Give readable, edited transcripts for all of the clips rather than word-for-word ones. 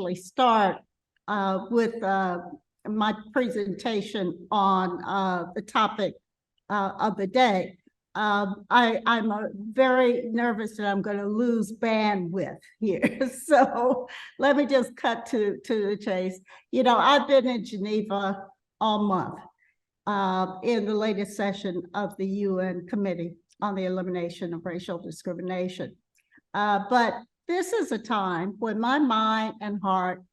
actually start with my presentation on the topic of the day. I'm very nervous that I'm going to lose bandwidth here. So let me just cut to the chase. You know, I've been in Geneva all month in the latest session of the UN Committee on the Elimination of Racial Discrimination. But this is a time when my mind and heart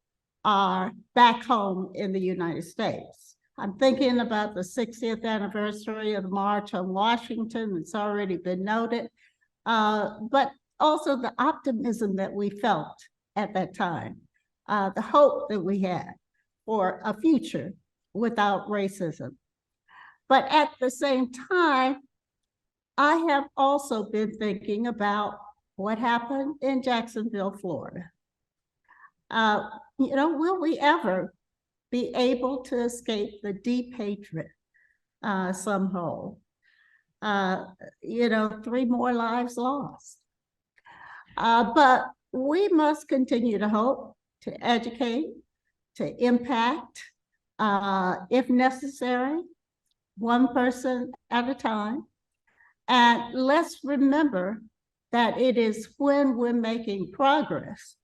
are back home in the United States. I'm thinking about the 60th anniversary of the March on Washington. It's already been noted, but also the optimism that we felt at that time, the hope that we had for a future without racism. But at the same time, I have also been thinking about what happened in Jacksonville, Florida. You know, will we ever be able to escape the deep hatred somehow? You know, 3 more lives lost. But we must continue to hope, to educate, to impact, if necessary, one person at a time. And let's remember that it is when we're making progress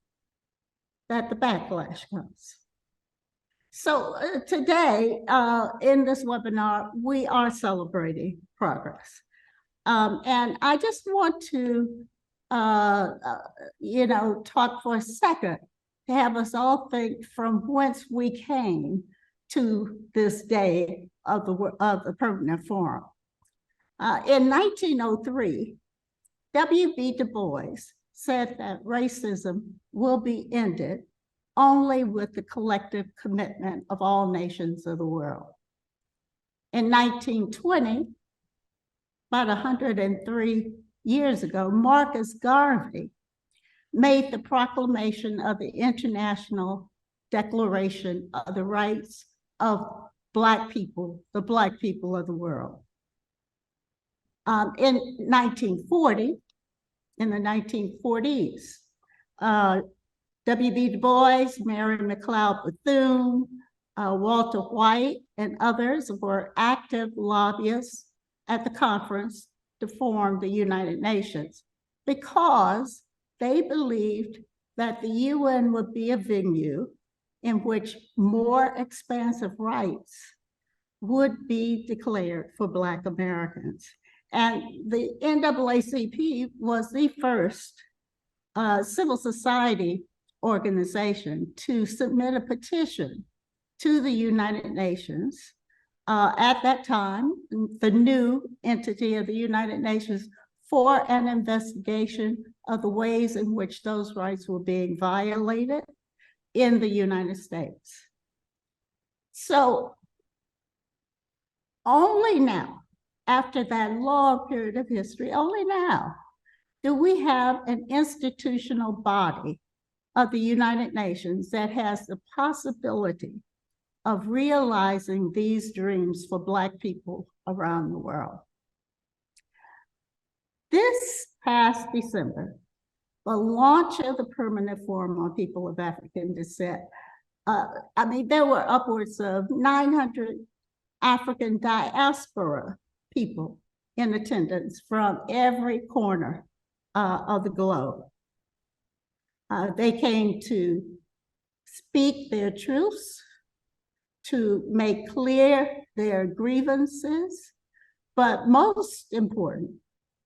that the backlash comes. So today, in this webinar, we are celebrating progress. And I just want to, you know, talk for a second to have us all think from whence we came to this day of the Permanent Forum. In 1903, W.B. Du Bois said that racism will be ended only with the collective commitment of all nations of the world. In 1920, about 103 years ago, Marcus Garvey made the proclamation of the International Declaration of the Rights of Black people, the Black people of the world. In 1940, in the 1940s, W.B. Du Bois, Mary McLeod Bethune, Walter White, and others were active lobbyists at the conference to form the United Nations because they believed that the UN would be a venue in which more expansive rights would be declared for Black Americans. And the NAACP was the first civil society organization to submit a petition to the United Nations. At that time, the new entity of the United Nations, for an investigation of the ways in which those rights were being violated in the United States. So only now, after that long period of history, only now do we have an institutional body of the United Nations that has the possibility of realizing these dreams for Black people around the world. This past December, the launch of the Permanent Forum on People of African Descent, I mean, there were upwards of 900 African diaspora people in attendance from every corner of the globe. They came to speak their truths, to make clear their grievances, but most important,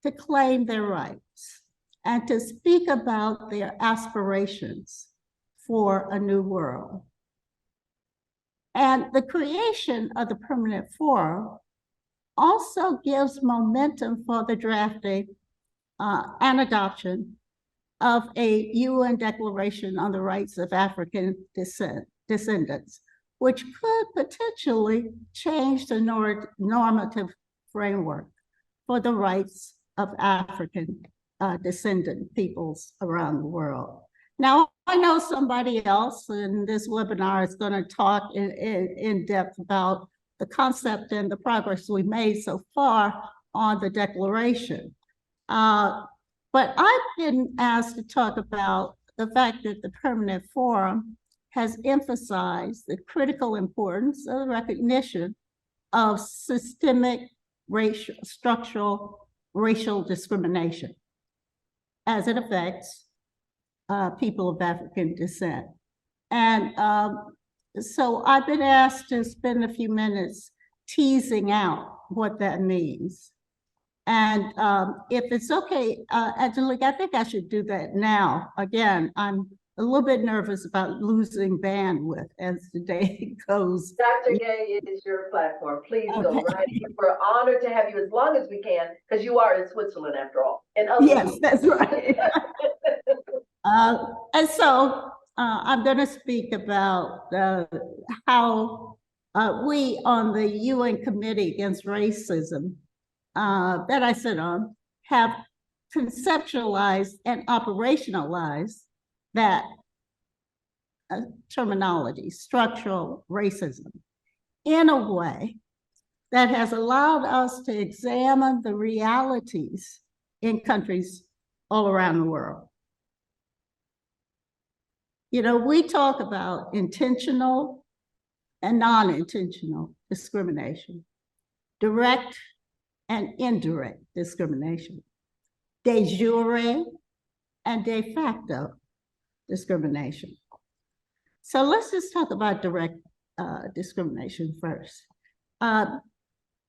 to claim their rights and to speak about their aspirations for a new world. And the creation of the Permanent Forum also gives momentum for the drafting and adoption of a UN Declaration on the Rights of African Descendants, which could potentially change the normative framework for the rights of African descendant peoples around the world. Now, I know somebody else in this webinar is going to talk in depth about the concept and the progress we made so far on the declaration. But I've been asked to talk about the fact that the Permanent Forum has emphasized the critical importance of the recognition of systemic structural racial discrimination as it affects people of African descent. And so I've been asked to spend a few minutes teasing out what that means. And if it's okay, Angelique, I think I should do that now. Again, I'm a little bit nervous about losing bandwidth as the day goes. Dr. Gay, it is your platform. Please go right. We're honored to have you as long as we can, because you are in Switzerland after all. And yes, that's right. And so I'm going to speak about how we on the UN Committee Against Racism that I sit on have conceptualized and operationalized that terminology, structural racism, in a way that has allowed us to examine the realities in countries all around the world. You know, we talk about intentional and non-intentional discrimination, direct and indirect discrimination, de jure and de facto discrimination. So let's just talk about direct discrimination first.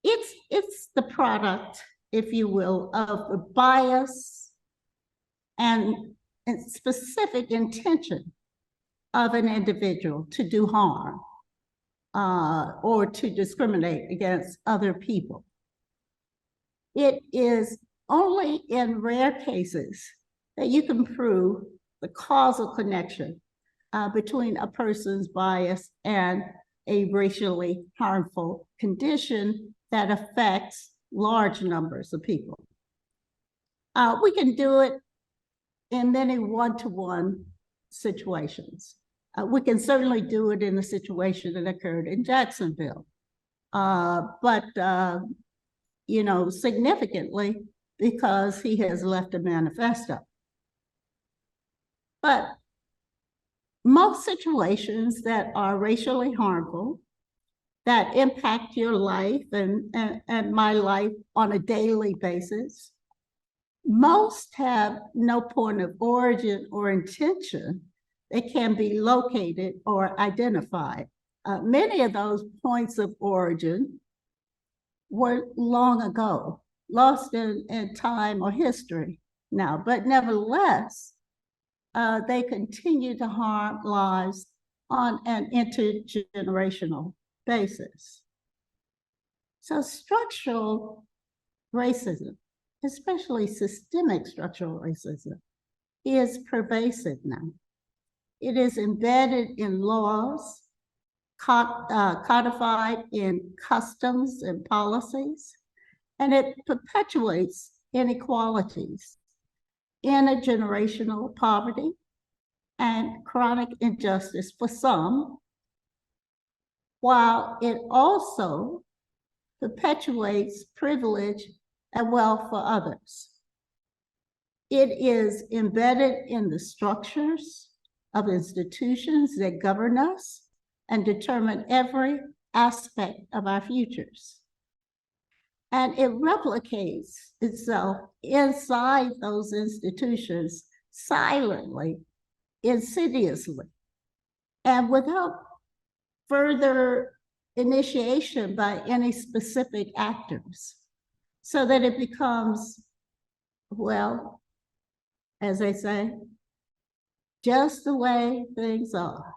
It's the product, if you will, of the bias and specific intention of an individual to do harm or to discriminate against other people. It is only in rare cases that you can prove the causal connection between a person's bias and a racially harmful condition that affects large numbers of people. We can do it in many one-to-one situations. We can certainly do it in the situation that occurred in Jacksonville. But you know, significantly because he has left a manifesto. But most situations that are racially harmful, that impact your life and my life on a daily basis, most have no point of origin or intention that can be located or identified. Many of those points of origin were long ago, lost in time or history now, but nevertheless, they continue to harm lives on an intergenerational basis. So structural racism, especially systemic structural racism, is pervasive now. It is embedded in laws, codified in customs and policies, and it perpetuates inequalities, intergenerational poverty, and chronic injustice for some, while it also perpetuates privilege and wealth for others. It is embedded in the structures of institutions that govern us and determine every aspect of our futures. And it replicates itself inside those institutions silently, insidiously, and without further initiation by any specific actors, so that it becomes, well, as they say, just the way things are.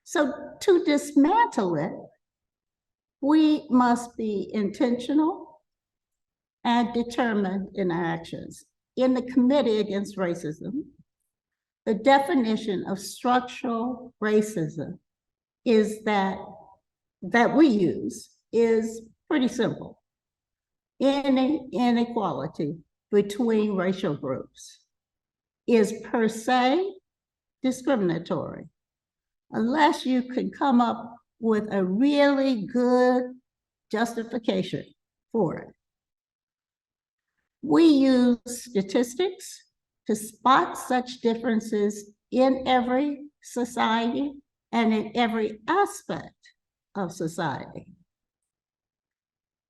So to dismantle it, we must be intentional and determined in our actions. In the Committee Against Racism, the definition of structural racism is that we use is pretty simple. Any inequality between racial groups is per se discriminatory, unless you can come up with a really good justification for it. We use statistics to spot such differences in every society and in every aspect of society.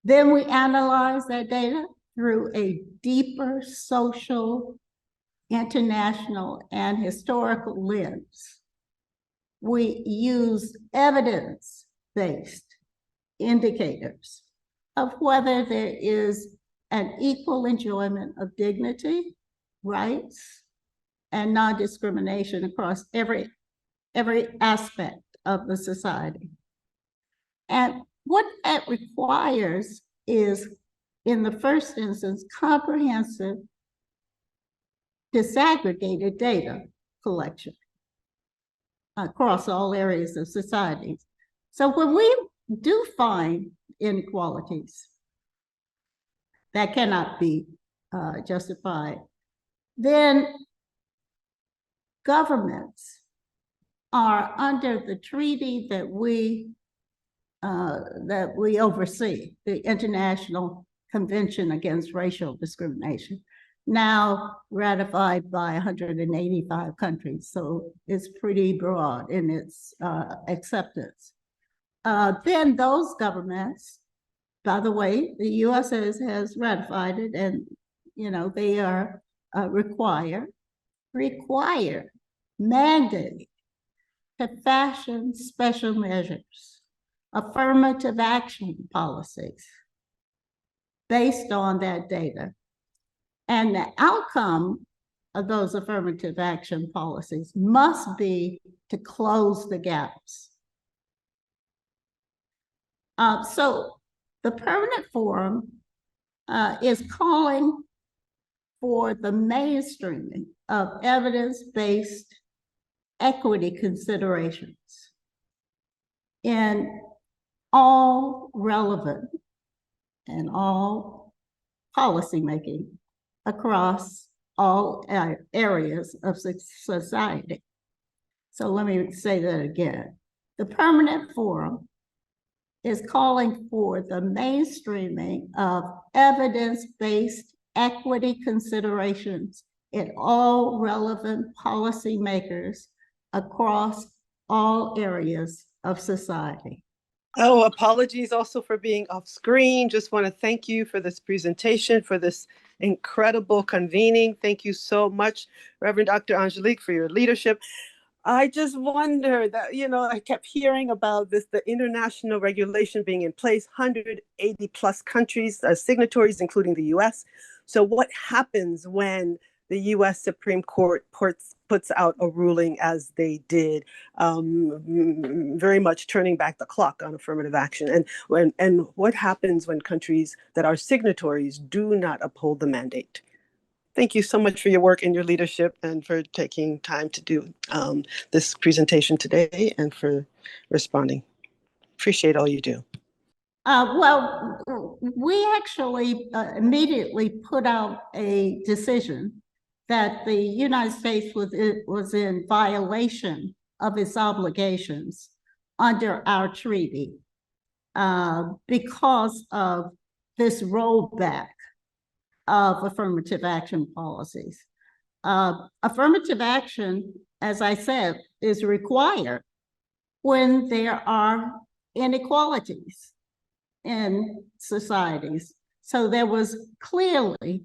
Then we analyze that data through a deeper social, international, and historical lens. We use evidence-based indicators of whether there is an equal enjoyment of dignity, rights, and non-discrimination across every aspect of the society. And what that requires is, in the first instance, comprehensive disaggregated data collection across all areas of society. So when we do find inequalities that cannot be justified, then governments are under the treaty that we oversee, the International Convention Against Racial Discrimination, now ratified by 185 countries. So it's pretty broad in its acceptance. Then those governments, by the way, the US has ratified it, and they are mandate to fashion special measures, affirmative action policies based on that data. And the outcome of those affirmative action policies must be to close the gaps. So the Permanent Forum is calling for the mainstreaming of evidence-based equity considerations in all relevant and all policymaking across all areas of society. So let me say that again. The Permanent Forum is calling for the mainstreaming of evidence-based equity considerations in all relevant policymakers across all areas of society. Oh, apologies also for being off screen. Just want to thank you for this presentation, for this incredible convening. Thank you so much, Reverend Dr. Angelique, for your leadership. I just wonder that, I kept hearing about this, the international regulation being in place, 180 plus countries, signatories, including the US. So what happens when the US Supreme Court puts out a ruling as they did, very much turning back the clock on affirmative action? And what happens when countries that are signatories do not uphold the mandate? Thank you so much for your work and your leadership, and for taking time to do this presentation today, and for responding. Appreciate all you do. Well, we actually immediately put out a decision that the United States was in violation of its obligations under our treaty because of this rollback of affirmative action policies. Affirmative action, as I said, is required when there are inequalities in societies. So there was clearly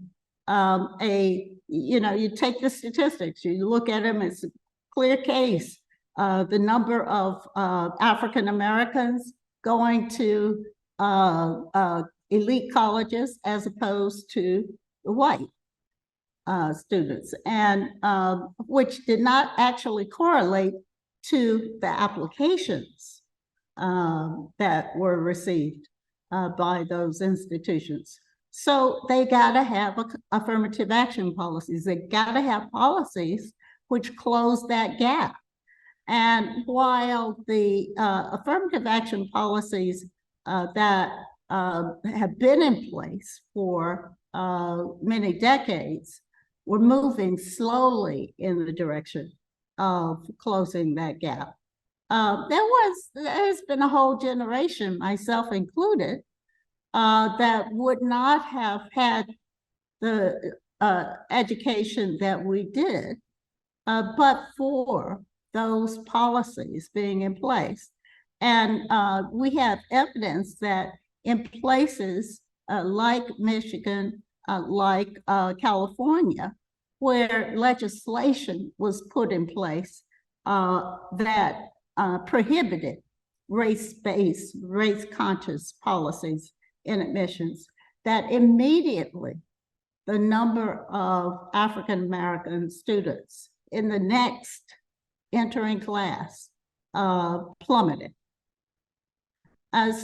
you take the statistics, you look at them, it's a clear case. The number of African Americans going to elite colleges as opposed to the white students, and which did not actually correlate to the applications that were received by those institutions. So they gotta have affirmative action policies. They gotta have policies which close that gap. And while the affirmative action policies that have been in place for many decades were moving slowly in the direction of closing that gap, there has been a whole generation, myself included, that would not have had the education that we did, but for those policies being in place. And we have evidence that in places like Michigan, like California, where legislation was put in place that prohibited race-based, race-conscious policies in admissions, that immediately the number of African-American students in the next entering class plummeted.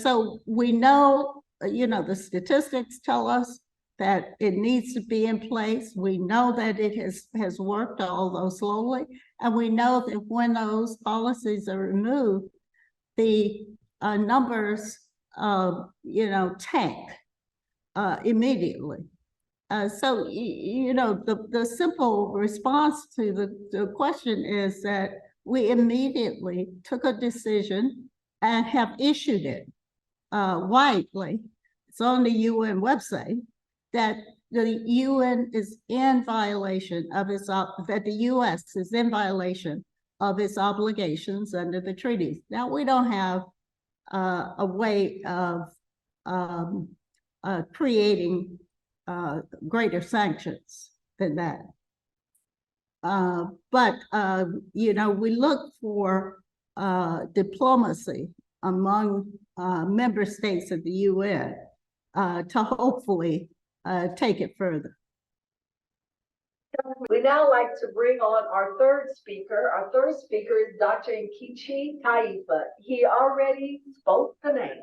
So we know, the statistics tell us that it needs to be in place. We know that it has worked, although slowly, and we know that when those policies are removed, the numbers, tank immediately. So, the simple response to the question is that we immediately took a decision and have issued it widely. It's on the UN website that the UN is in violation of that the US is in violation of its obligations under the treaties. Now, we don't have a way of creating greater sanctions than that. But we look for diplomacy among member states of the UN to hopefully take it further. We now like to bring on our third speaker. Our third speaker is Dr. Nkechi Taifa. He already spoke the name,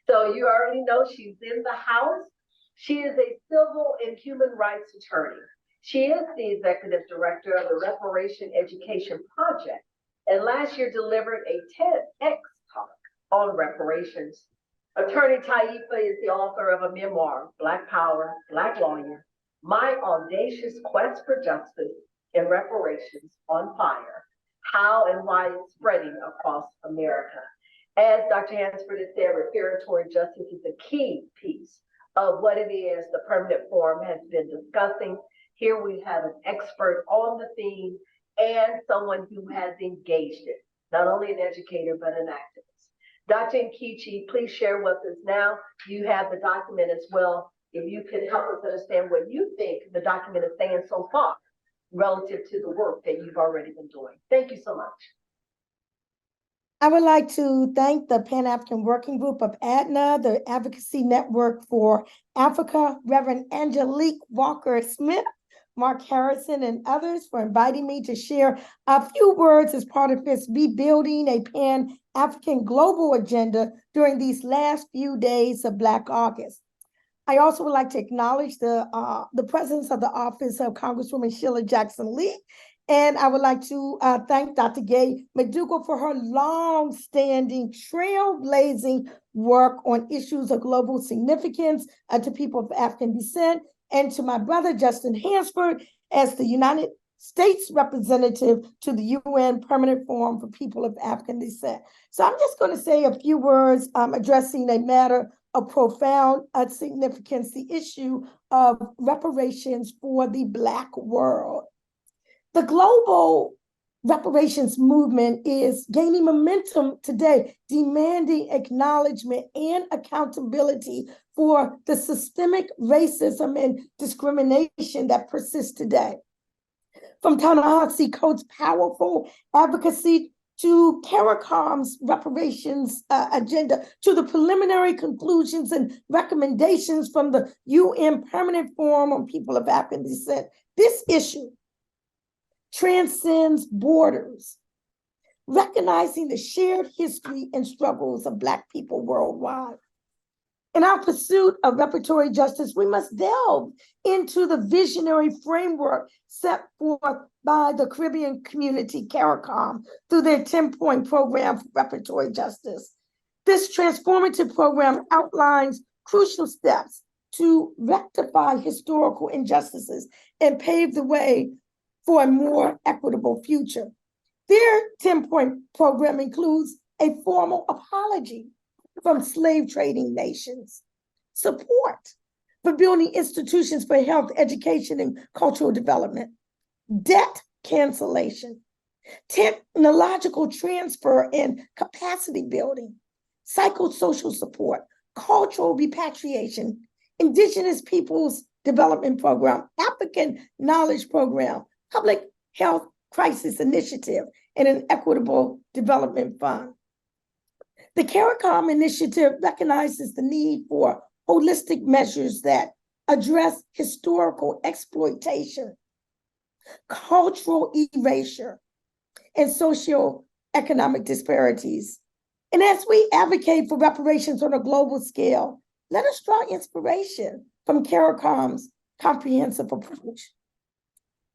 so you already know she's in the house. She is a civil and human rights attorney. She is the executive director of the Reparation Education Project, and last year delivered a TEDx talk on reparations. Attorney Taifa is the author of a memoir, Black Power, Black Lawyer, My Audacious Quest for Justice and Reparations on Fire, How and Why It's Spreading Across America. As Dr. Hansford has said, reparatory justice is a key piece of what it is the Permanent Forum has been discussing. Here we have an expert on the theme and someone who has engaged it, not only an educator, but an activist. Dr. Nkechi, please share with us now. You have the document as well. If you could help us understand what you think the document is saying so far relative to the work that you've already been doing. Thank you so much. I would like to thank the Pan-African Working Group of ADNA, the Advocacy Network for Africa, Reverend Angelique Walker-Smith, Mark Harrison, and others for inviting me to share a few words as part of this ReBuilding a Pan-African Global Agenda during these last few days of Black August. I also would like to acknowledge the presence of the office of Congresswoman Sheila Jackson-Lee, and I would like to thank Dr. Gay McDougal for her long-standing, trailblazing work on issues of global significance to people of African descent, and to my brother, Justin Hansford, as the United States representative to the UN Permanent Forum for People of African Descent. So I'm just going to say a few words addressing a matter of profound significance, the issue of reparations for the Black world. The global reparations movement is gaining momentum today, demanding acknowledgement and accountability for the systemic racism and discrimination that persists today. From Ta-Nehisi Coates' powerful advocacy to CARICOM's reparations agenda, to the preliminary conclusions and recommendations from the UN Permanent Forum on People of African Descent, this issue transcends borders, recognizing the shared history and struggles of Black people worldwide. In our pursuit of reparatory justice, we must delve into the visionary framework set forth by the Caribbean community, CARICOM, through their 10-point program for reparatory justice. This transformative program outlines crucial steps to rectify historical injustices and pave the way for a more equitable future. Their 10-point program includes a formal apology from slave trading nations, support for building institutions for health, education, and cultural development, debt cancellation, technological transfer and capacity building, psychosocial support, cultural repatriation, indigenous peoples development program, African knowledge program, public health crisis initiative, and an equitable development fund. The CARICOM initiative recognizes the need for holistic measures that address historical exploitation, cultural erasure, and socioeconomic disparities. And as we advocate for reparations on a global scale, let us draw inspiration from CARICOM's comprehensive approach.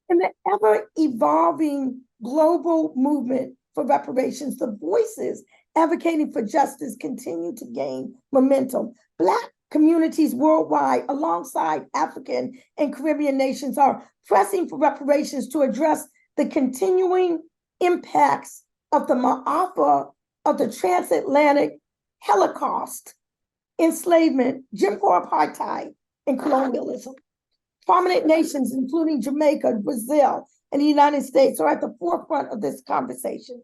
In the ever-evolving global movement for reparations, the voices advocating for justice continue to gain momentum. Black communities worldwide, alongside African and Caribbean nations, are pressing for reparations to address the continuing impacts of the Muata of the transatlantic Holocaust, enslavement, Jim Crow apartheid, and colonialism. Prominent nations, including Jamaica, Brazil, and the United States, are at the forefront of this conversation.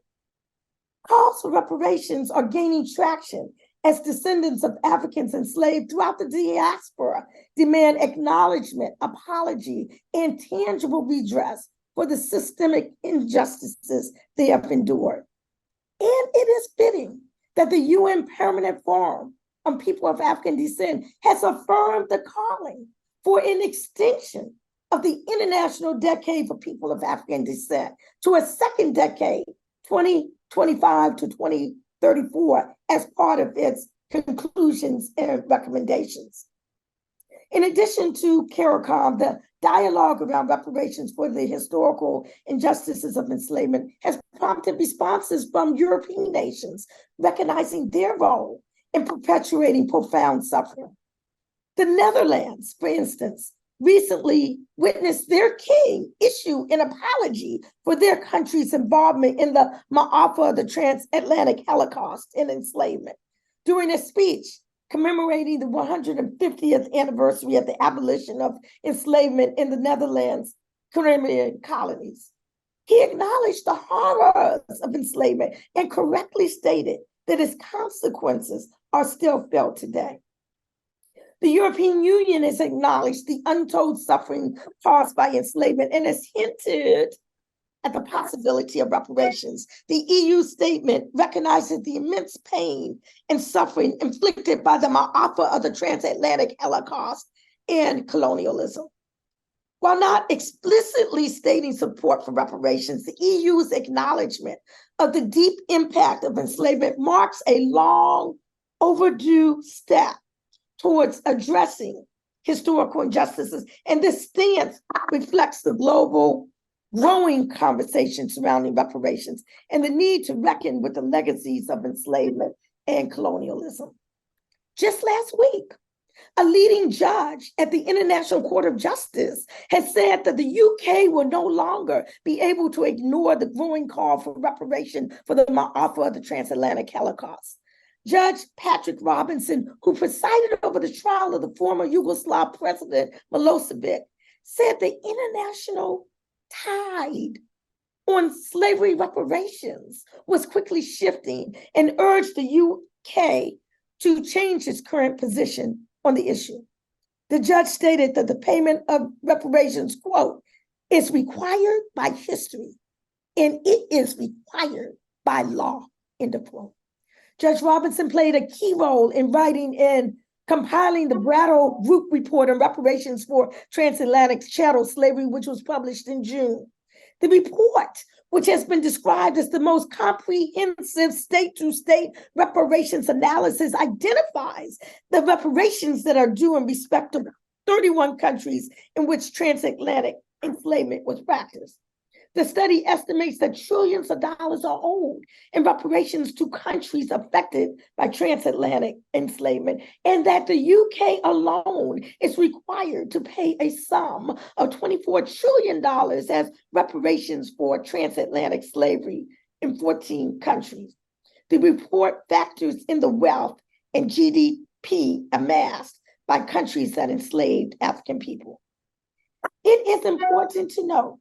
Calls for reparations are gaining traction as descendants of Africans enslaved throughout the diaspora demand acknowledgement, apology, and tangible redress for the systemic injustices they have endured. And it is fitting that the UN Permanent Forum on People of African Descent has affirmed the calling for an extension of the International Decade for People of African Descent to a second decade, 2025 to 2034, as part of its conclusions and recommendations. In addition to CARICOM, the dialogue around reparations for the historical injustices of enslavement has prompted responses from European nations recognizing their role in perpetuating profound suffering. The Netherlands, for instance, recently witnessed their king issue an apology for their country's involvement in the Muata, the transatlantic Holocaust and enslavement. During a speech commemorating the 150th anniversary of the abolition of enslavement in the Netherlands Caribbean colonies, he acknowledged the horrors of enslavement and correctly stated that its consequences are still felt today. The European Union has acknowledged the untold suffering caused by enslavement and has hinted at the possibility of reparations. The EU statement recognizes the immense pain and suffering inflicted by the Muata of the transatlantic Holocaust and colonialism. While not explicitly stating support for reparations, the EU's acknowledgement of the deep impact of enslavement marks a long overdue step towards addressing historical injustices. And this stance reflects the global growing conversation surrounding reparations and the need to reckon with the legacies of enslavement and colonialism. Just last week, a leading judge at the International Court of Justice has said that the UK will no longer be able to ignore the growing call for reparation for the Muata of the transatlantic Holocaust. Judge Patrick Robinson, who presided over the trial of the former Yugoslav president Milosevic, said the international tide on slavery reparations was quickly shifting and urged the UK to change its current position on the issue. The judge stated that the payment of reparations, quote, is required by history and it is required by law, end of quote. Judge Robinson played a key role in writing and compiling the Brattle Group report on reparations for transatlantic chattel slavery, which was published in June. The report, which has been described as the most comprehensive state-to-state reparations analysis, identifies the reparations that are due in respect to 31 countries in which transatlantic enslavement was practiced. The study estimates that trillions of dollars are owed in reparations to countries affected by transatlantic enslavement, and that the UK alone is required to pay a sum of $24 trillion as reparations for transatlantic slavery in 14 countries. The report factors in the wealth and GDP amassed by countries that enslaved African people. It is important to note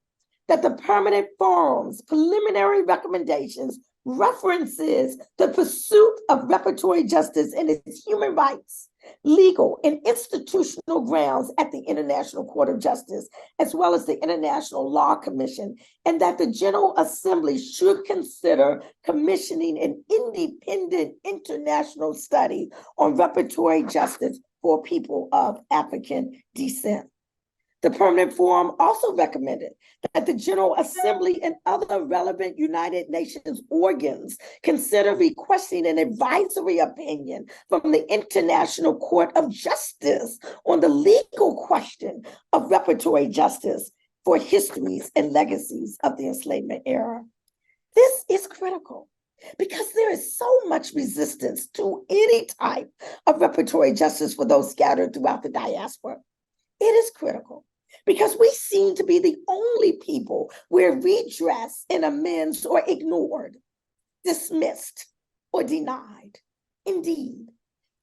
that the permanent forum's preliminary recommendations references the pursuit of reparatory justice and its human rights, legal, and institutional grounds at the International Court of Justice, as well as the International Law Commission, and that the General Assembly should consider commissioning an independent international study on reparatory justice for people of African descent. The Permanent Forum also recommended that the General Assembly and other relevant United Nations organs consider requesting an advisory opinion from the International Court of Justice on the legal question of reparatory justice for histories and legacies of the enslavement era. This is critical because there is so much resistance to any type of reparatory justice for those scattered throughout the diaspora. It is critical because we seem to be the only people where redress and amends are ignored, dismissed, or denied. Indeed,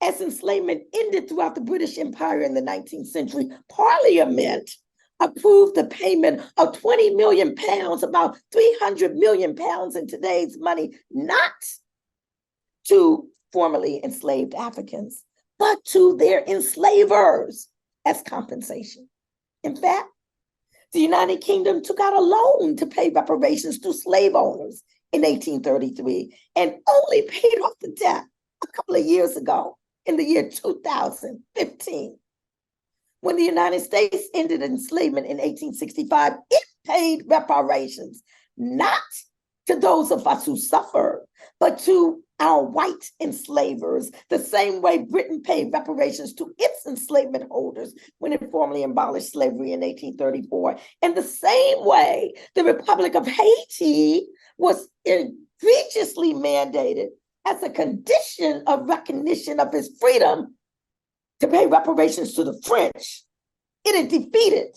as enslavement ended throughout the British Empire in the 19th century, Parliament approved the payment of 20 million pounds, about 300 million pounds in today's money, not to formerly enslaved Africans, but to their enslavers as compensation. In fact, the United Kingdom took out a loan to pay reparations to slave owners in 1833 and only paid off the debt a couple of years ago in the year 2015. When the United States ended enslavement in 1865, it paid reparations, not to those of us who suffered, but to our white enslavers, the same way Britain paid reparations to its enslavement holders when it formally abolished slavery in 1834. And the same way the Republic of Haiti was egregiously mandated as a condition of recognition of its freedom to pay reparations to the French. It is defeated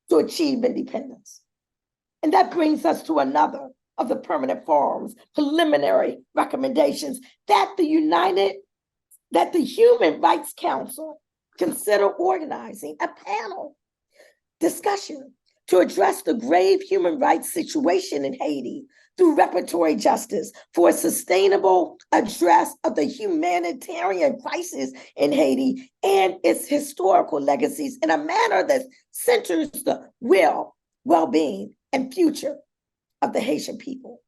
to achieve independence. And that brings us to another of the Permanent Forum's preliminary recommendations that the Human Rights Council consider organizing a panel discussion to address the grave human rights situation in Haiti through reparatory justice for a sustainable address of the humanitarian crisis in Haiti and its historical legacies in a manner that centers the well-being, and future of the Haitian people.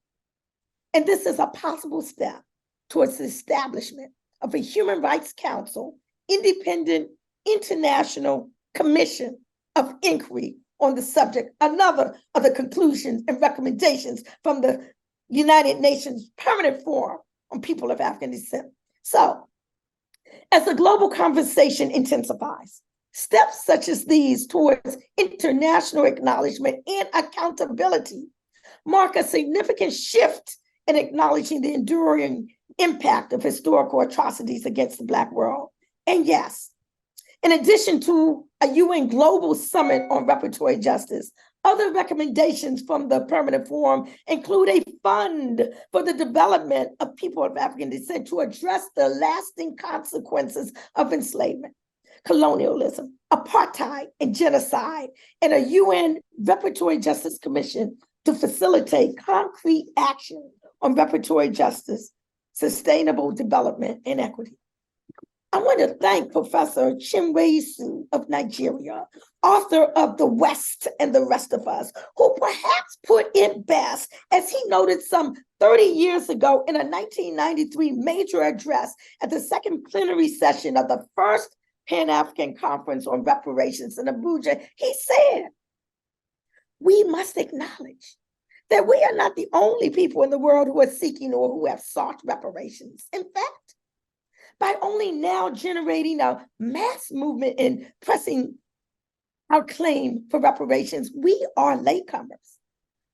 And this is a possible step towards the establishment of a Human Rights Council, independent international commission of inquiry on the subject, another of the conclusions and recommendations from the United Nations Permanent Forum on People of African Descent. So, as the global conversation intensifies, steps such as these towards international acknowledgement and accountability mark a significant shift in acknowledging the enduring impact of historical atrocities against the Black world. And yes, in addition to a UN Global Summit on Reparatory Justice, other recommendations from the Permanent Forum include a fund for the development of people of African descent to address the lasting consequences of enslavement, colonialism, apartheid, and genocide, and a UN Reparatory Justice Commission to facilitate concrete action on reparatory justice, sustainable development, and equity. I want to thank Professor Chinwesu of Nigeria, author of The West and the Rest of Us, who perhaps put it best, as he noted some 30 years ago in a 1993 major address at the second plenary session of the first Pan-African Conference on Reparations in Abuja. He said, "We must acknowledge that we are not the only people in the world who are seeking or who have sought reparations. In fact, by only now generating a mass movement in pressing our claim for reparations, we are latecomers.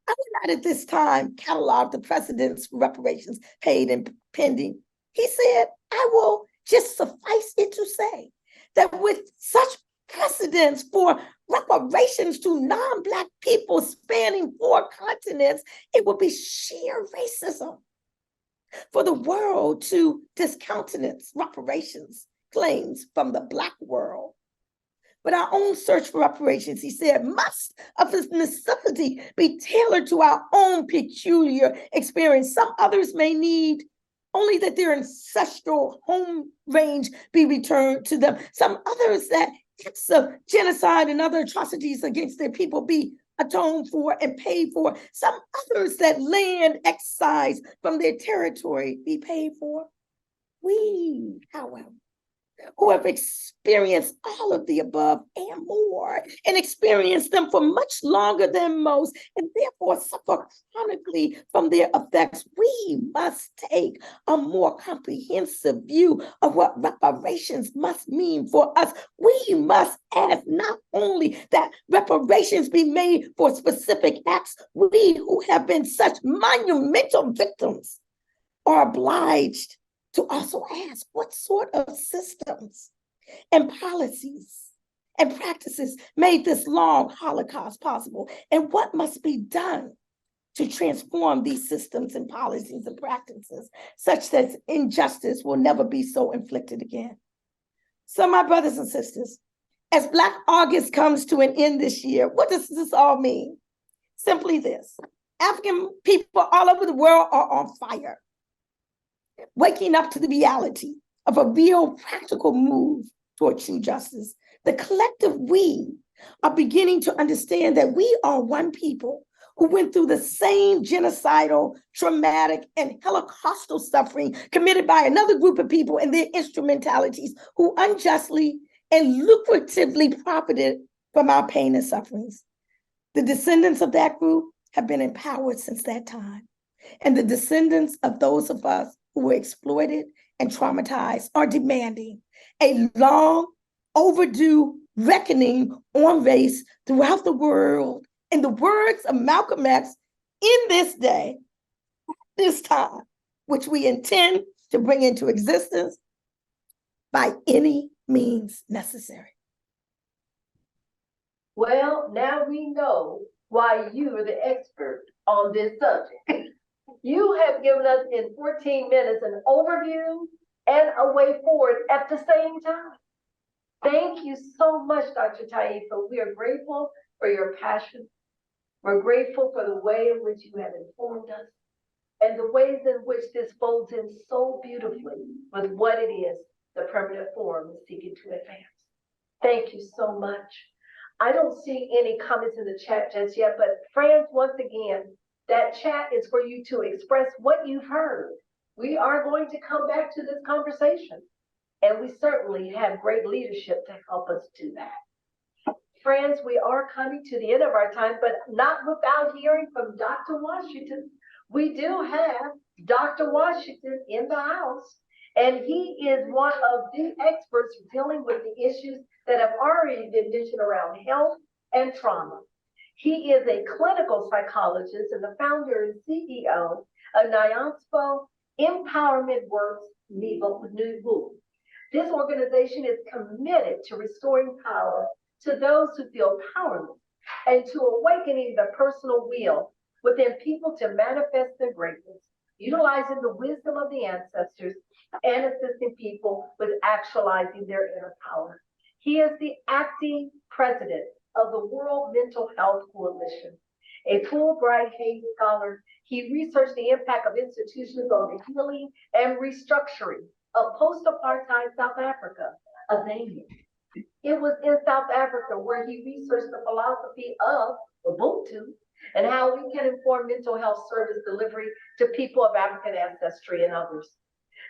I would not at this time catalog the precedents for reparations paid and pending." He said, "I will just suffice it to say that with such precedents for reparations to non-Black people spanning 4 continents, it would be sheer racism for the world to discountenance reparations claims from the Black world. but our own search for reparations, he said, must of necessity be tailored to our own peculiar experience. Some others may need only that their ancestral home range be returned to them. Some others that acts of genocide and other atrocities against their people be atoned for and paid for. Some others that land excised from their territory be paid for. We, however, who have experienced all of the above and more, and experienced them for much longer than most, and therefore suffer chronically from their effects, we must take a more comprehensive view of what reparations must mean for us. We must ask not only that reparations be made for specific acts, we who have been such monumental victims are obliged to also ask what sort of systems and policies and practices made this long Holocaust possible, and what must be done to transform these systems and policies and practices such that injustice will never be so inflicted again. So my brothers and sisters, as Black August comes to an end this year, what does this all mean? Simply this: African people all over the world are on fire, waking up to the reality of a real practical move toward true justice. The collective we are beginning to understand that we are one people who went through the same genocidal, traumatic, and Holocaustal suffering committed by another group of people and their instrumentalities who unjustly and lucratively profited from our pain and sufferings. The descendants of that group have been empowered since that time. And the descendants of those of us who were exploited and traumatized are demanding a long overdue reckoning on race throughout the world. In the words of Malcolm X, in this day, this time, which we intend to bring into existence by any means necessary. Well, now we know why you are the expert on this subject. You have given us in 14 minutes an overview and a way forward at the same time. Thank you so much, Dr. Taifa. We are grateful for your passion. We're grateful for the way in which you have informed us and the ways in which this folds in so beautifully with what it is the Permanent Forum is seeking to advance. Thank you so much. I don't see any comments in the chat just yet, but friends, once again, that chat is for you to express what you've heard. We are going to come back to this conversation, and we certainly have great leadership to help us do that. Friends, we are coming to the end of our time, but not without hearing from Dr. Washington. We do have Dr. Washington in the house, and he is one of the experts dealing with the issues that have already been mentioned around health and trauma. He is a clinical psychologist and the founder and CEO of Nyanspo Empowerment Works Nuvu. This organization is committed to restoring power to those who feel powerless and to awakening the personal will within people to manifest their greatness, utilizing the wisdom of the ancestors and assisting people with actualizing their inner power. He is the acting president of the World Mental Health Coalition. A Fulbright Hays scholar, he researched the impact of institutions on the healing and restructuring of post-apartheid South Africa, ADNA. It was in South Africa where he researched the philosophy of Ubuntu and how we can inform mental health service delivery to people of African ancestry and others.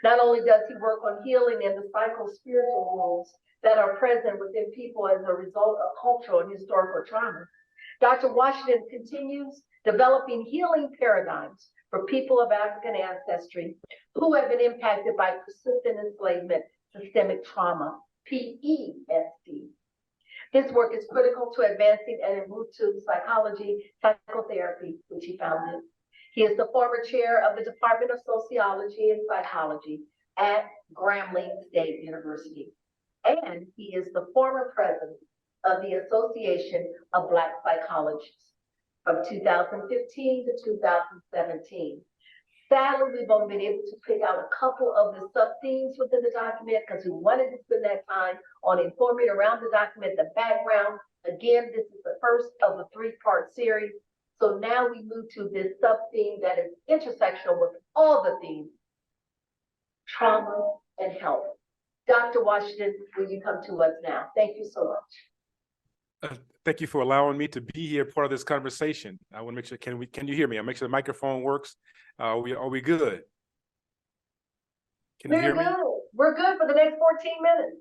Not only does he work on healing and the psycho-spiritual wounds that are present within people as a result of cultural and historical trauma, Dr. Washington continues developing healing paradigms for people of African ancestry who have been impacted by persistent enslavement, systemic trauma, PESD. His work is critical to advancing an Ubuntu psychotherapy, which he founded. He is the former chair of the Department of Sociology and Psychology at Grambling State University. And he is the former president of the Association of Black Psychologists from 2015 to 2017. Sadly, we've only been able to pick out a couple of the sub-themes within the document because we wanted to spend that time on informing around the document, the background. Again, this is the first of a three-part series. So now we move to this sub-theme that is intersectional with all the themes: trauma and health. Dr. Washington, will you come to us now? Thank you so much. Thank you for allowing me to be here, part of this conversation. I want to make sure, can you hear me? I'll make sure the microphone works. Are we good? Can you hear me? We're good for the next 14 minutes.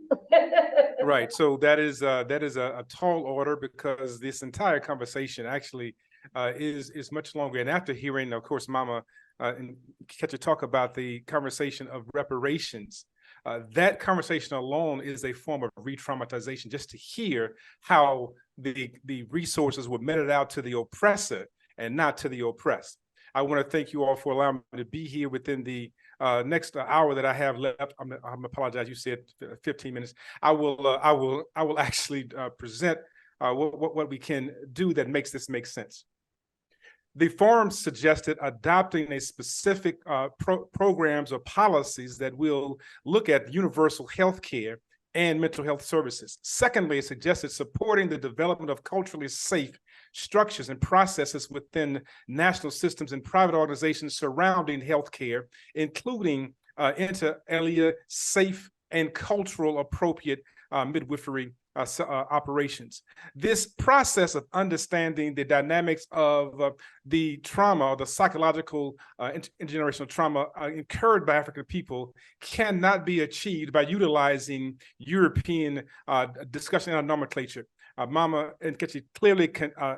Right. So that is a tall order, because this entire conversation actually is much longer. And after hearing, of course, Mama and Nkechi talk about the conversation of reparations, that conversation alone is a form of re-traumatization, just to hear how the resources were meted out to the oppressor and not to the oppressed. I want to thank you all for allowing me to be here within the next hour that I have left. I'm apologize. You said 15 minutes. I will actually present what we can do that makes this make sense. The forum suggested adopting a specific programs or policies that will look at universal health care and mental health services. Secondly, it suggested supporting the development of culturally safe structures and processes within national systems and private organizations surrounding healthcare, including inter alia safe and cultural appropriate midwifery operations. This process of understanding the dynamics of the trauma, the psychological intergenerational trauma incurred by African people cannot be achieved by utilizing European discussion and nomenclature. Mama Nkechi clearly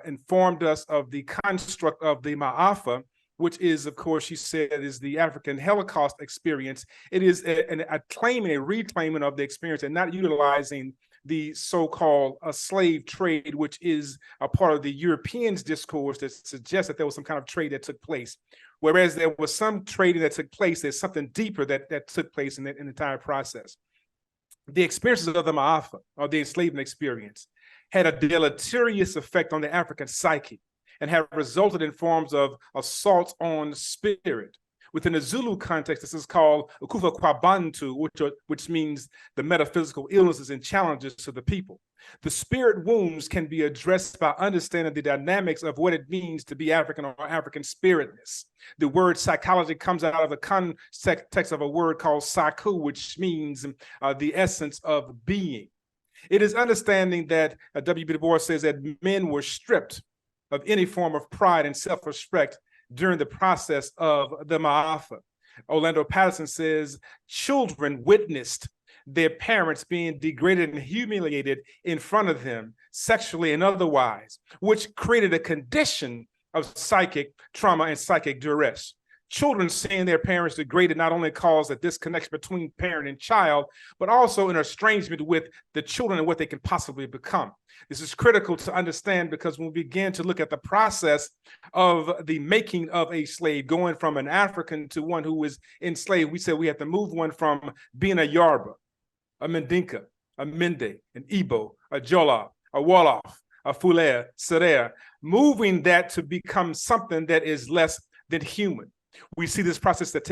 informed us of the construct of the Ma'afa, which is, of course, she said, is the African Holocaust experience. It is a claiming, a reclaiming of the experience, and not utilizing the so-called slave trade, which is a part of the Europeans' discourse that suggests that there was some kind of trade that took place. Whereas there was some trading that took place, there's something deeper that took place in the entire process. The experiences of the Ma'afa, or the enslavement experience, had a deleterious effect on the African psyche and have resulted in forms of assault on spirit. Within the Zulu context, this is called ukufa kwabantu, which means the metaphysical illnesses and challenges to the people. The spirit wounds can be addressed by understanding the dynamics of what it means to be African or African spiritness. The word psychology comes out of the context of a word called saku, which means the essence of being. It is understanding that W.B. Du Bois says that men were stripped of any form of pride and self-respect during the process of the Ma'afa. Orlando Patterson says children witnessed their parents being degraded and humiliated in front of them, sexually and otherwise, which created a condition of psychic trauma and psychic duress. Children seeing their parents degraded not only cause a disconnection between parent and child, but also an estrangement with the children and what they can possibly become. This is critical to understand, because when we begin to look at the process of the making of a slave, going from an African to one who was enslaved, we said we have to move one from being a Yoruba, a Mandinka, a Mende, an Igbo, a Jollof, a Wolof, a Fulé, Serer, moving that to become something that is less than human. We see this process that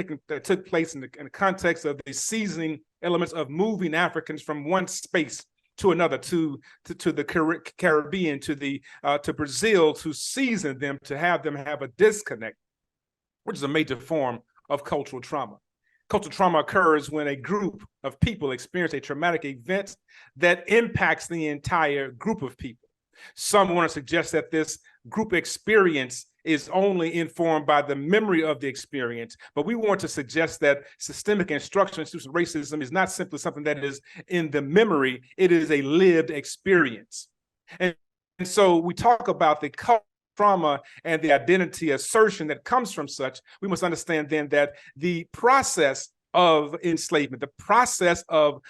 took place in the context of the seasoning elements of moving Africans from one space to another, to the Caribbean, to Brazil, to season them, to have them have a disconnect, which is a major form of cultural trauma. Cultural trauma occurs when a group of people experience a traumatic event that impacts the entire group of people. Some want to suggest that this group experience is only informed by the memory of the experience, but we want to suggest that systemic and structural institutional racism is not simply something that is in the memory, it is a lived experience. And so we talk about the trauma and the identity assertion that comes from such. We must understand then that the process of enslavement, the process of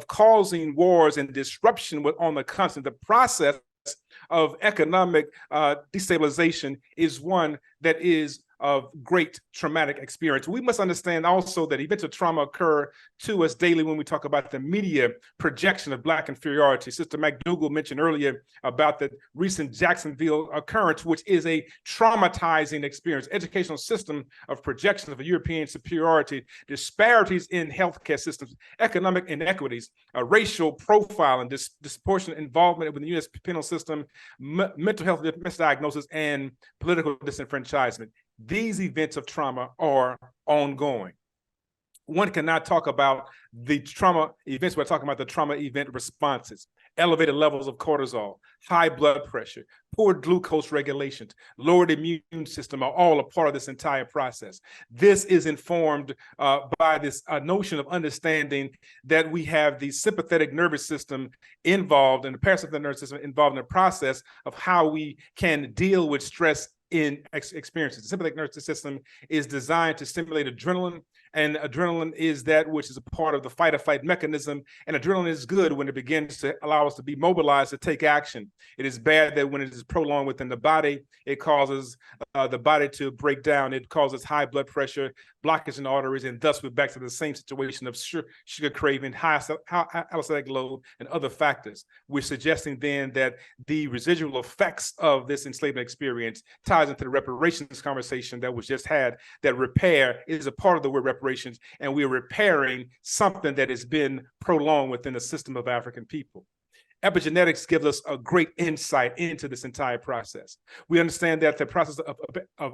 causing wars and disruption on the continent, the process of economic destabilization is one that is great traumatic experience. We must understand also that events of trauma occur to us daily when we talk about the media projection of Black inferiority. Sister McDougal mentioned earlier about the recent Jacksonville occurrence, which is a traumatizing experience, educational system of projection of a European superiority, disparities in healthcare systems, economic inequities, racial profile and disproportionate involvement with the U.S. penal system, mental health misdiagnosis, and political disenfranchisement. These events of trauma are ongoing. One cannot talk about the trauma events. We're talking about the trauma event responses, elevated levels of cortisol, high blood pressure, poor glucose regulations, lowered immune system are all a part of this entire process. This is informed by this notion of understanding that we have the sympathetic nervous system involved and the parasympathetic nervous system involved in the process of how we can deal with stress in experiences. The sympathetic nervous system is designed to stimulate adrenaline, and adrenaline is that which is a part of the fight or flight mechanism. And adrenaline is good when it begins to allow us to be mobilized to take action. It is bad that when it is prolonged within the body, it causes the body to break down. It causes high blood pressure, blockage in the arteries, and thus we're back to the same situation of sugar craving, high allostatic load, and other factors. We're suggesting then that the residual effects of this enslavement experience ties into the reparations conversation that was just had, that repair is a part of the word reparations, and we're repairing something that has been prolonged within the system of African people. Epigenetics gives us a great insight into this entire process. We understand that the process of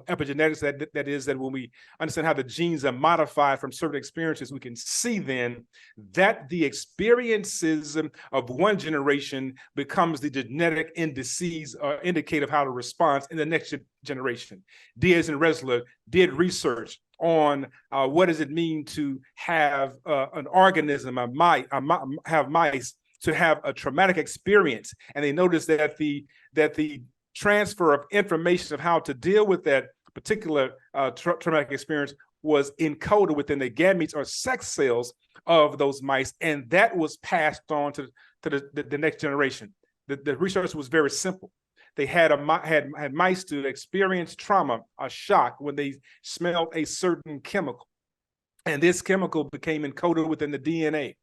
epigenetics, that is that when we understand how the genes are modified from certain experiences, we can see then that the experiences of one generation becomes the genetic indices or indicator of how to respond in the next generation. Diaz and Resler did research on what does it mean to have an organism, have mice, to have a traumatic experience, and they noticed that the transfer of information of how to deal with that particular traumatic experience was encoded within the gametes or sex cells of those mice, and that was passed on to the next generation. The research was very simple. They had mice to experience trauma, a shock, when they smelled a certain chemical, and this chemical became encoded within the DNA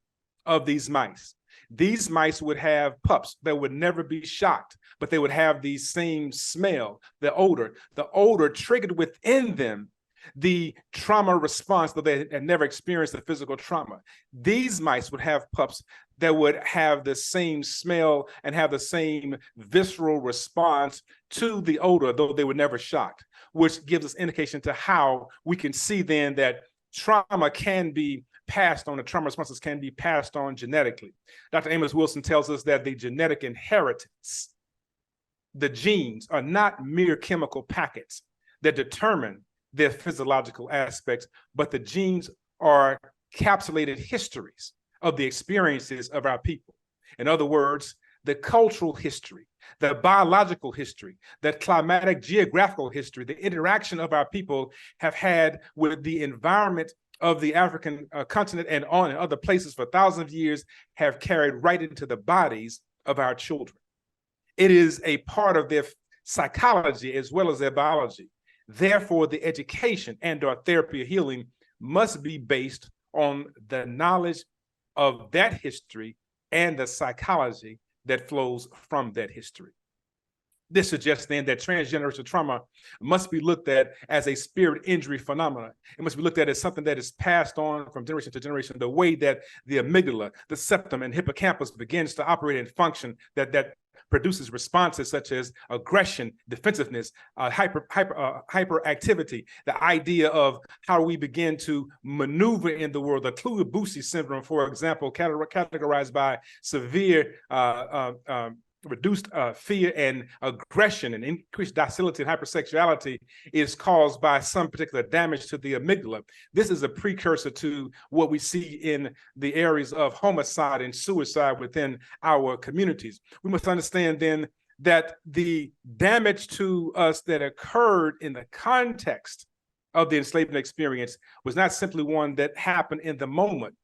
of these mice. These mice would have pups that would never be shocked, but they would have the same smell, the odor triggered within them the trauma response, though they had never experienced the physical trauma. These mice would have pups that would have the same smell and have the same visceral response to the odor, though they were never shocked, which gives us indication to how we can see then that trauma can be passed on, the trauma responses can be passed on genetically. Dr. Amos Wilson tells us that the genetic inheritance, the genes, are not mere chemical packets that determine their physiological aspects, but the genes are capsulated histories of the experiences of our people. In other words, the cultural history, the biological history, the climatic geographical history, the interaction of our people have had with the environment of the African continent and on in other places for thousands of years have carried right into the bodies of our children. It is a part of their psychology as well as their biology. Therefore, the education and/or therapy or healing must be based on the knowledge of that history and the psychology that flows from that history. This suggests then that transgenerational trauma must be looked at as a spirit injury phenomenon. It must be looked at as something that is passed on from generation to generation, the way that the amygdala, the septum, and hippocampus begins to operate and function that produces responses such as aggression, defensiveness, hyperactivity, the idea of how we begin to maneuver in the world. The Kluge-Bucy syndrome, for example, categorized by severe reduced fear and aggression and increased docility and hypersexuality, is caused by some particular damage to the amygdala. This is a precursor to what we see in the areas of homicide and suicide within our communities. We must understand then that the damage to us that occurred in the context of the enslavement experience was not simply one that happened in the moment,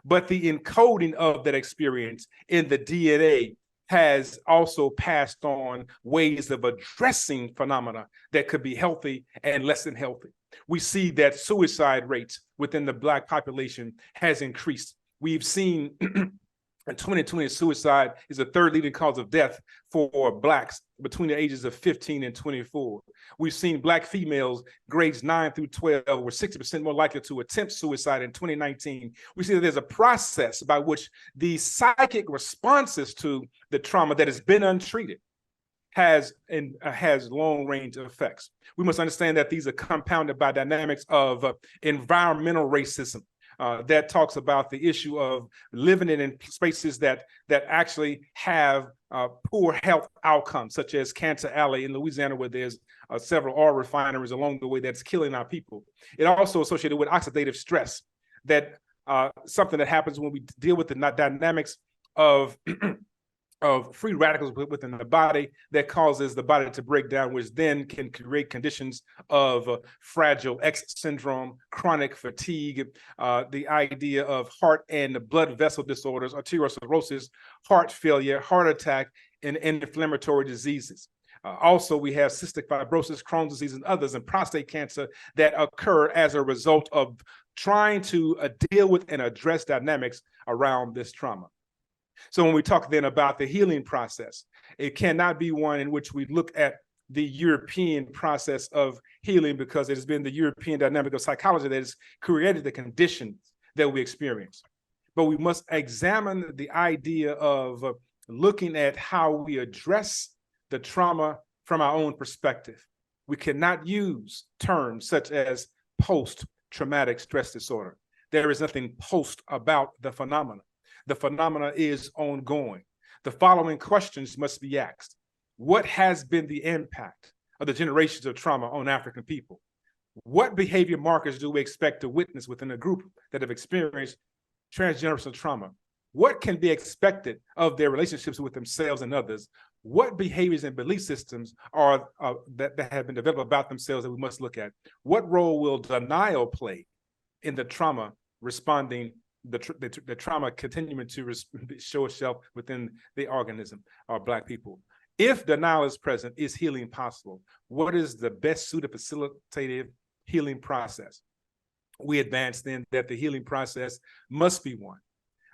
but the encoding of that experience in the DNA has also passed on ways of addressing phenomena that could be healthy and less than healthy. We see that suicide rates within the Black population has increased. We've seen in 2020, suicide is the third leading cause of death for Blacks between the ages of 15 and 24. We've seen Black females grades 9 through 12 were 60% more likely to attempt suicide in 2019. We see that there's a process by which the psychic responses to the trauma that has been untreated has long-range effects. We must understand that these are compounded by dynamics of environmental racism. That talks about the issue of living in spaces that actually have poor health outcomes, such as Cancer Alley in Louisiana, where there's several oil refineries along the way that's killing our people. It also associated with oxidative stress, that something that happens when we deal with the dynamics of of free radicals within the body that causes the body to break down, which then can create conditions of Fragile X syndrome, chronic fatigue, the idea of heart and blood vessel disorders, arteriosclerosis, heart failure, heart attack, and inflammatory diseases. Also, we have cystic fibrosis, Crohn's disease, and others, and prostate cancer that occur as a result of trying to deal with and address dynamics around this trauma. So when we talk then about the healing process, it cannot be one in which we look at the European process of healing, because it has been the European dynamic of psychology that has created the conditions that we experience. But we must examine the idea of looking at how we address the trauma from our own perspective. We cannot use terms such as post-traumatic stress disorder. There is nothing post about the phenomena. The phenomena is ongoing. The following questions must be asked. What has been the impact of the generations of trauma on African people? What behavior markers do we expect to witness within a group that have experienced transgenerational trauma? What can be expected of their relationships with themselves and others? What behaviors and belief systems are that have been developed about themselves that we must look at? What role will denial play in the trauma responding, the trauma continuing to show itself within the organism of Black people? If denial is present, is healing possible? What is the best suited facilitative healing process? We advance then that the healing process must be one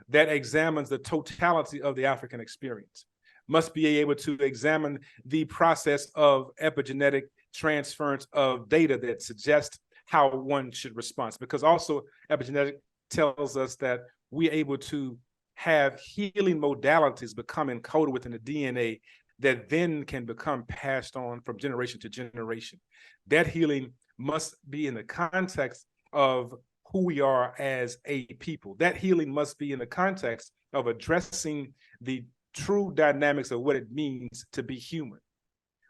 that examines the totality of the African experience, must be able to examine the process of epigenetic transference of data that suggests how one should respond, because also epigenetic tells us that we're able to have healing modalities become encoded within the DNA that then can become passed on from generation to generation. That healing must be in the context of who we are as a people. That healing must be in the context of addressing the true dynamics of what it means to be human.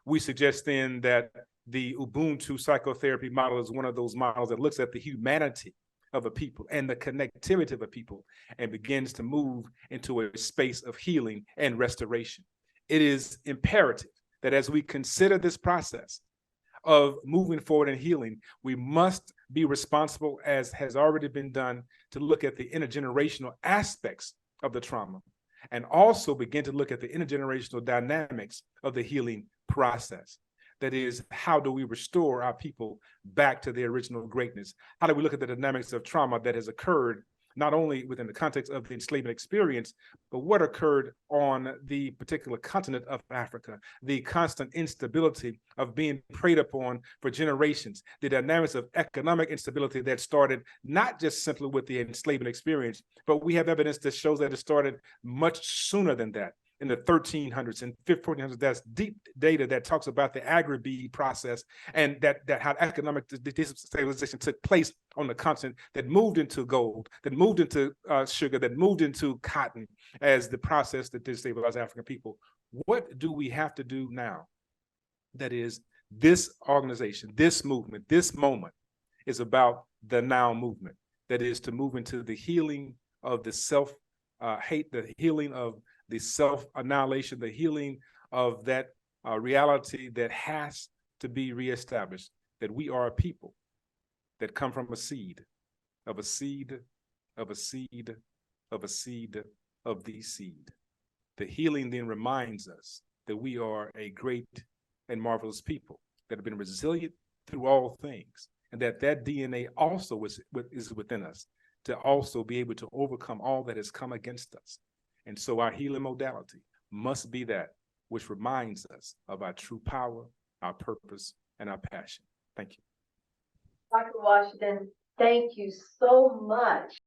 We suggest then that the Ubuntu psychotherapy model is one of those models that looks at the humanity of a people and the connectivity of a people and begins to move into a space of healing and restoration. It is imperative that as we consider this process of moving forward and healing, we must be responsible, as has already been done, to look at the intergenerational aspects of the trauma and also begin to look at the intergenerational dynamics of the healing process. That is, how do we restore our people back to their original greatness? How do we look at the dynamics of trauma that has occurred not only within the context of the enslavement experience, but what occurred on the particular continent of Africa, the constant instability of being preyed upon for generations, the dynamics of economic instability that started not just simply with the enslavement experience, but we have evidence that shows that it started much sooner than that. In the 1300s and 1400s, that's deep data that talks about the agri-bee process and that how economic destabilization took place on the continent that moved into gold, that moved into sugar, that moved into cotton as the process that destabilized African people. What do we have to do now? That is, this organization, this movement, this moment is about the now movement. That is to move into the healing of the self-hate, the healing of the self-annihilation, the healing of that reality that has to be reestablished, that we are a people that come from a seed, of a seed, of a seed, of a seed, of the seed. The healing then reminds us that we are a great and marvelous people that have been resilient through all things, and that DNA also is within us to also be able to overcome all that has come against us. And so our healing modality must be that which reminds us of our true power, our purpose, and our passion. Thank you. Dr. Washington, thank you so much.